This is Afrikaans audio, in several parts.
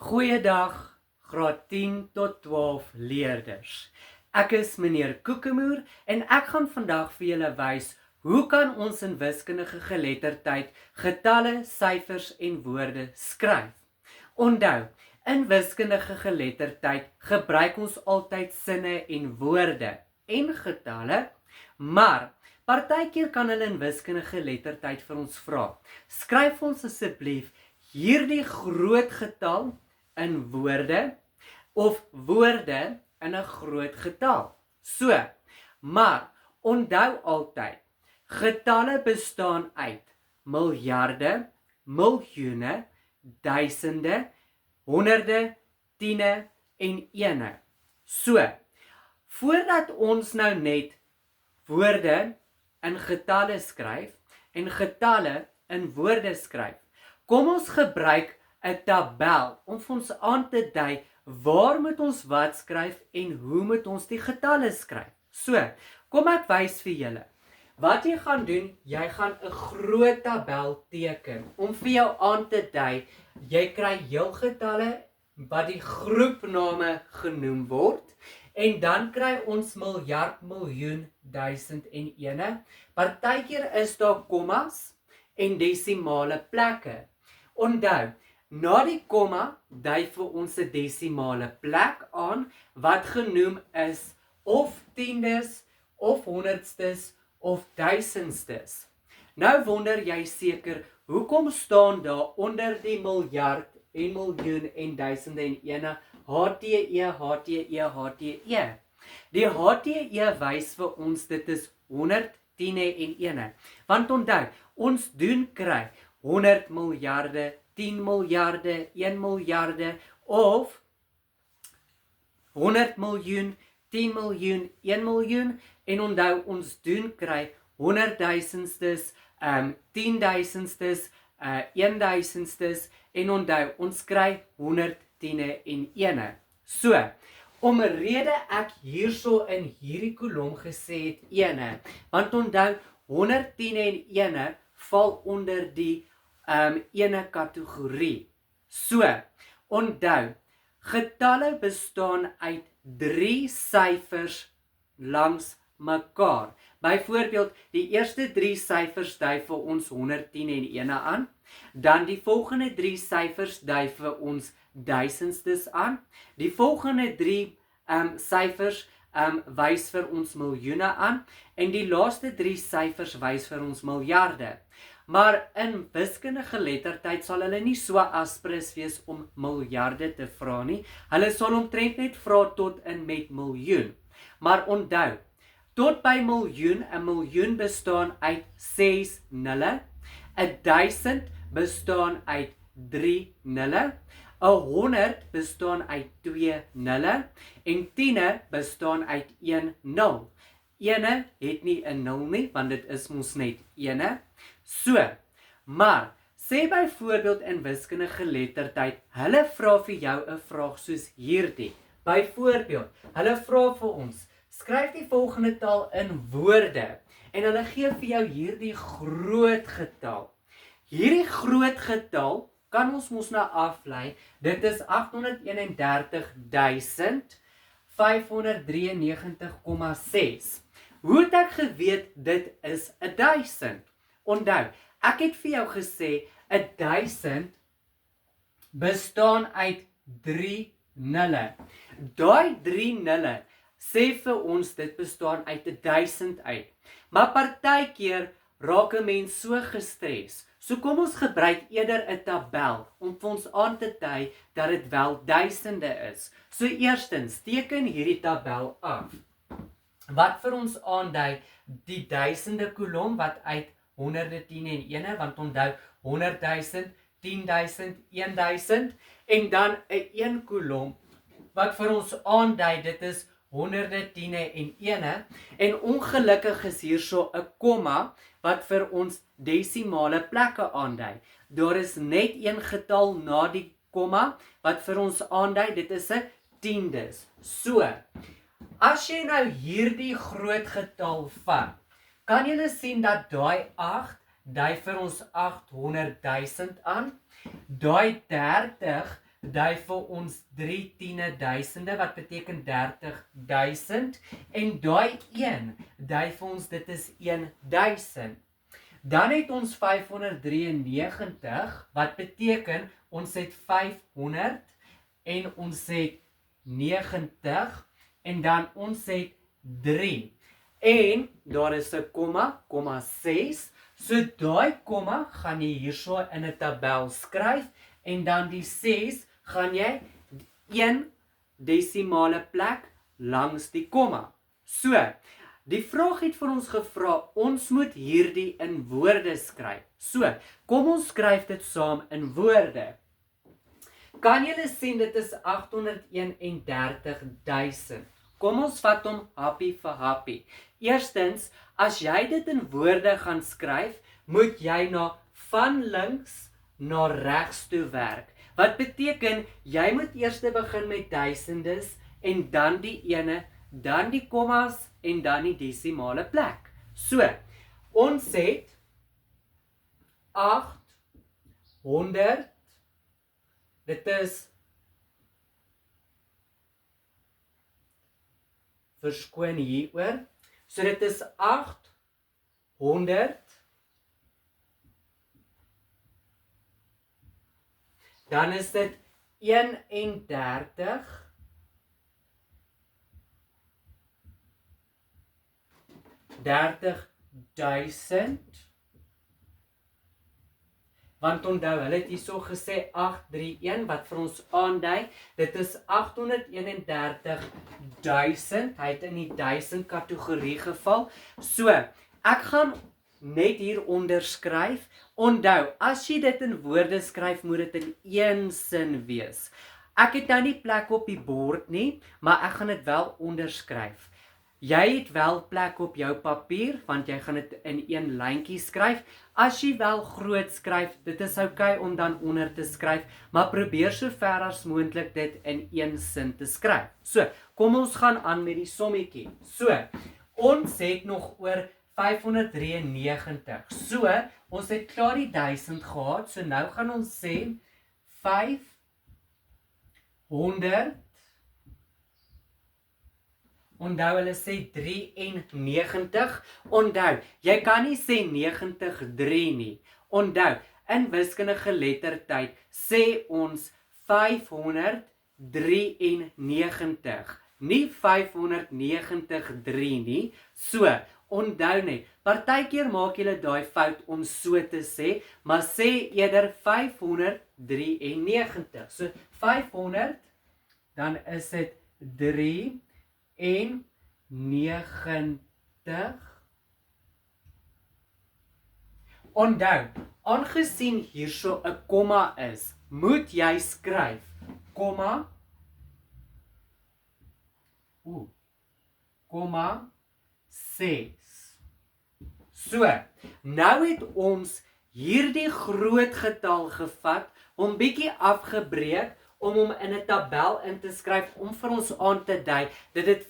Goeiedag, graad 10 tot 12 leerders. Ek is meneer Koekemoer en ek gaan vandag vir julle wys hoe kan ons in wiskundige geletterdheid getalle, syfers en woorde skryf. Onthou, in wiskundige geletterdheid gebruik ons altyd sinne en woorde en getalle, maar partykeer kan hulle in wiskundige geletterdheid vir ons vra: skryf ons asseblief hierdie groot getal in woorde of woorde in 'n groot getal. So, maar onthou altyd, getalle bestaan uit miljarde, miljoene, duisende, honderde, tiene en ene. So, voordat ons nou net woorde in getalle skryf en getalle in woorde skryf, kom ons gebruik 'n tabel om vir ons aan te dui waar moet ons wat skryf en hoe moet ons die getalle skryf. So, kom ek wys vir julle. Wat jy gaan doen, jy gaan 'n groot tabel teken om vir jou aan te dui, jy kry heelgetalle wat die groepname genoem word en dan kry ons miljard, miljoen, duisend en ene. Partykeer is daar kommas en desimale plekke. Onthou, na die komma dui vir ons 'n desimale plek aan wat genoem is of tiendes, of honderdstes, of duisendstes. Nou wonder jy seker, hoekom staan daar onder die miljard en miljoen en duisende en ene HTE, HTE, HTE? Die HTE wys vir ons dit is 100, tiene en ene. Want onthou, ons doen kry 100 miljarde, 10 miljarde, 1 miljarde of 100 miljoen, 10 miljoen, 1 miljoen en onthou ons doen kry 100.000stes, 10.000stes, 1.000stes en onthou ons kry 100, tiene en ene. So, om 'n rede ek hierso in hierdie kolom gesê het ene, want onthou 100, tiene en ene val onder die ene kategorie. So, onthou, getalle bestaan uit 3 syfers langs mekaar. Byvoorbeeld, die eerste 3 syfers dui vir ons 100, tiene en ene aan. Dan die volgende 3 syfers dui vir ons duisendstes aan. Die volgende 3 syfers wys vir ons miljoene aan. En die laaste 3 syfers wys vir ons miljarde. Maar in wiskundige geletterdheid sal hulle nie so aspres wees om miljarde te vra nie. Hulle sal omtrent net vra tot in met miljoen. Maar onthou, tot by miljoen, 'n miljoen bestaan uit 6 nulle, 1000 bestaan uit 3 nulle, 100 bestaan uit 2 nulle en tiene bestaan uit 1 nul. Ene het nie 'n nul nie, want dit is mos net ene. So, maar, sê byvoorbeeld in wiskundige geletterdheid, hulle vra vir jou 'n vraag soos hierdie. Byvoorbeeld, hulle vra vir ons, skryf die volgende taal in woorde, en hulle gee vir jou hierdie groot getal. Hierdie groot getal kan ons mos nou aflei, dit is 831.593,6. Hoe het ek geweet dit is 1000? Onthou, ek het vir jou gesê, 1000 bestaan uit 3 nulle. Daai 3 nulle sê vir ons dit bestaan uit 1000 uit. Maar partykeer raak 'n mens so gestres. So kom ons gebruik eerder 'n tabel om vir ons aan te dui dat dit wel duisende is. So eerstens, teken hierdie tabel af. Wat vir ons aandui die duisende kolom wat uit honderde, tiene en ene, want onthou 100.000, 10.000, 1.000 en dan 'n 1 kolom wat vir ons aandui dit is honderde, tiene en ene en ongelukkig is hierso 'n komma wat vir ons desimale plekke aandui. Daar is net een getal na die komma wat vir ons aandui dit is 'n tiendes. So, as jy nou hierdie groot getal vat, kan jy sien dat daai 8 dui vir ons 800.000 aan. Daai 30 dui vir ons 3 10.000, wat beteken 30.000, en daai 1 dui vir ons dit is 1000. Dan het ons 593, wat beteken ons het 500 en ons het 90 en dan ons het 3. En daar is 'n komma 6. So daai komma gaan jy hierso in 'n tabel skryf en dan die 6 gaan jy 1 desimale plek langs die komma. So, die vraag het vir ons gevra, ons moet hierdie in woorde skryf. So, kom ons skryf dit saam in woorde. Kan julle sien dit is 831.000? Kom ons vat hom happie vir happie. Eerstens, as jy dit in woorde gaan skryf, moet jy van links na regs toe werk. Wat beteken, jy moet eers begin met duisendes en dan die ene, dan die kommas en dan die desimale plek. So, ons het 800, dit is verskoon hieroor. So dit is 800, dan is dit 31, $30,000, want onthou, hulle het hierso gesê 831, wat vir ons aandui, dit is 831.000, hy het in die 1000 kategorie geval. So, ek gaan net hier onderskryf. Onthou, as jy dit in woorde skryf, moet dit in een sin wees. Ek het nou nie plek op die bord nie, maar ek gaan dit wel onderskryf. Jy het wel plek op jou papier, want jy gaan dit in een lyntjie skryf. As jy wel groot skryf, dit is oukei om dan onder te skryf, maar probeer so ver as moontlik dit in een sin te skryf. So, kom ons gaan aan met die sommetjie. So, ons het nog oor 593. So, ons het klaar die 1000 gehad, so nou gaan ons sê 500. Onthou, hulle sê 93. Onthou, jy kan nie sê 93 nie. Onthou, in wiskundige lettertyd sê ons 593, nie 593 nie. So, onthou net, partykeer maak julle daai fout om so te sê, maar sê eerder 593. So, 500, dan is dit 3 en 90. Onthou, aangesien hierso 'n komma is, moet jy skryf komma 6. So, nou het ons hierdie groot getal gevat, hom bietjie afgebreek, om hom in 'n tabel in te skryf, om vir ons aan te dui, dat dit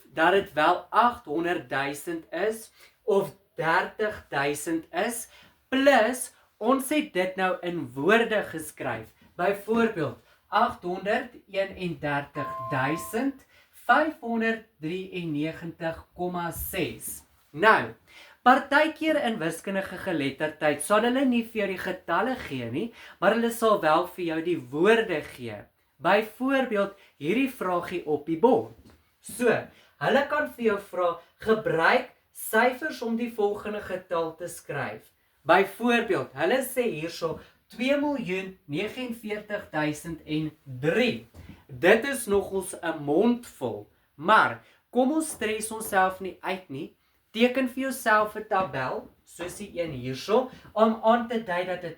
wel 800.000 is, of 30.000 is, plus, ons het dit nou in woorde geskryf. Byvoorbeeld, 831.593,6. Nou, partykeer in wiskundige geletterdheid sal hulle nie vir jou die getalle gee nie, maar hulle sal wel vir jou die woorde gee. Byvoorbeeld, hierdie vraagie op die bord. So, hulle kan vir jou vra, gebruik syfers om die volgende getal te skryf. Byvoorbeeld, hulle sê hierso 2.049.003. Dit is nogals 'n mond vol, maar kom ons stres onsself nie uit nie. Teken vir jouself 'n tabel, soos die een hierso, om aan te dui dat dit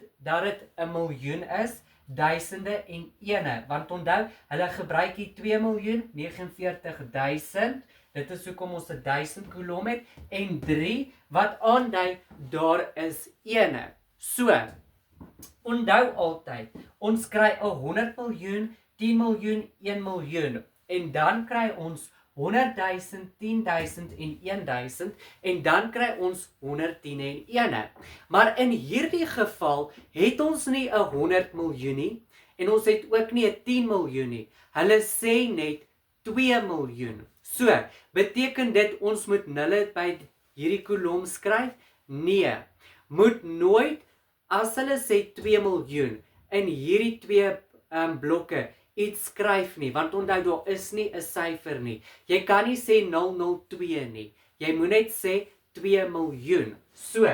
'n miljoen is, duisende en ene, want onthou, hulle gebruik hier 2.049.000, dit is hoekom ons 1000 kolom het, en 3, wat aandui, daar is ene. So, onthou altyd, ons kry 100 miljoen, 10 miljoen, 1 miljoen, en dan kry ons 100.000, 10.000 en 1.000, en dan kry ons 110 en 1. Maar in hierdie geval het ons nie 100 miljoen nie, En ons het ook nie 10 miljoen nie. Hulle sê net 2 miljoen. So, beteken dit ons moet nulle by hierdie kolom skryf? Nee. Moet nooit, as hulle sê 2 miljoen, in hierdie twee blokke iets skryf nie, want onthou daar is nie 'n syfer nie. Jy kan nie sê 002 nie. Jy moet net sê 2 miljoen. So,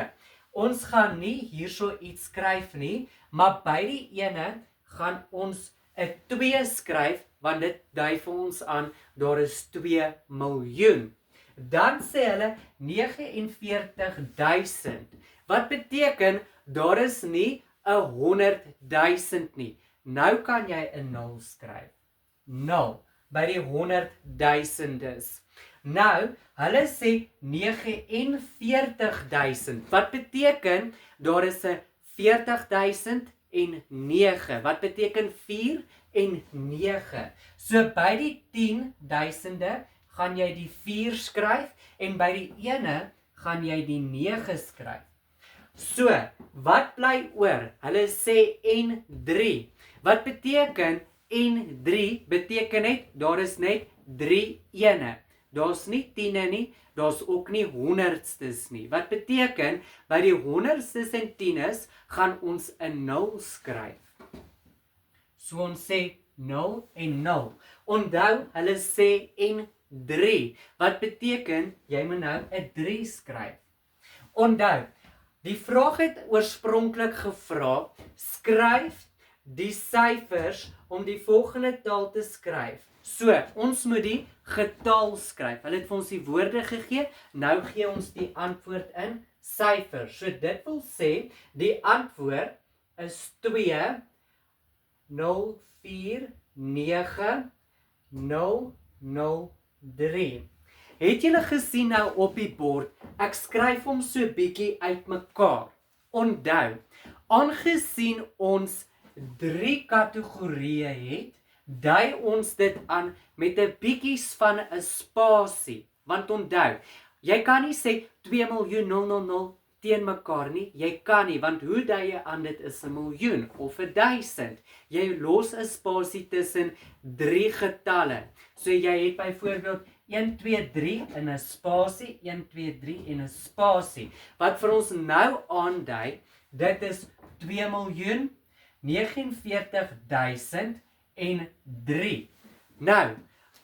ons gaan nie hierso iets skryf nie, maar by die ene gaan ons 'n 2 skryf, want dit dui vir ons aan, daar is 2 miljoen. Dan sê hulle 49.000. Wat beteken, daar is nie 100.000 nie. Nou kan jy 'n 0 skryf. 0 by die 100.000's. Nou, hulle sê 49.000. Wat beteken, daar is 'n 40.000 en 9. Wat beteken 4 en 9? So by die 10.000e gaan jy die 4 skryf en by die ene gaan jy die 9 skryf. So, wat bly oor? Hulle sê N3. Wat beteken N3? Beteken net, daar is net 3 ene. Daar's nie 10e nie, daar's ook nie 100stes nie. Wat beteken, by die 100stes en 10's gaan ons 'n 0 skryf. So ons sê 0 en 0. Onthou, hulle sê N3. Wat beteken, jy moet nou 'n 3 skryf. Onthou, die vraag het oorspronklik gevra, skryf die syfers om die volgende taal te skryf. So, ons moet die getal skryf. Hulle het vir ons die woorde gegee, nou gee ons die antwoord in syfers. So dit wil sê, die antwoord is 2 0 4 9 0 0 3. Het julle gesien nou op die bord, ek skryf hom so bietjie uitmekaar. Onthou, aangesien ons 3 kategorieë het, dui ons dit aan met 'n bietjies van 'n spasie. Want onthou, jy kan nie sê 2.000.000 teen mekaar nie. Jy kan nie, want hoe dui jy aan dit is 'n miljoen of 1000? Jy los 'n spasie tussen 3 getalle. So jy het byvoorbeeld 1 2 3 in 'n spasie, 1 2 3 en 'n spasie. Wat vir ons nou aandui, dit is 2.049.003. Nou,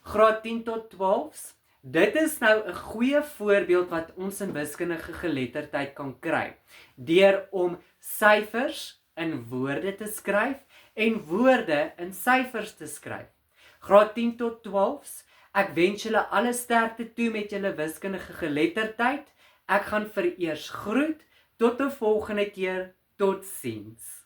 graad 10 tot 12's, dit is nou 'n goeie voorbeeld wat ons in wiskundige geletterdheid kan kry, deur om syfers in woorde te skryf en woorde in syfers te skryf. Graad 10 tot 12's, ek wens julle alle sterkte toe met julle wiskundige geletterdheid. Ek gaan vereers groet, tot 'n volgende keer, totsiens.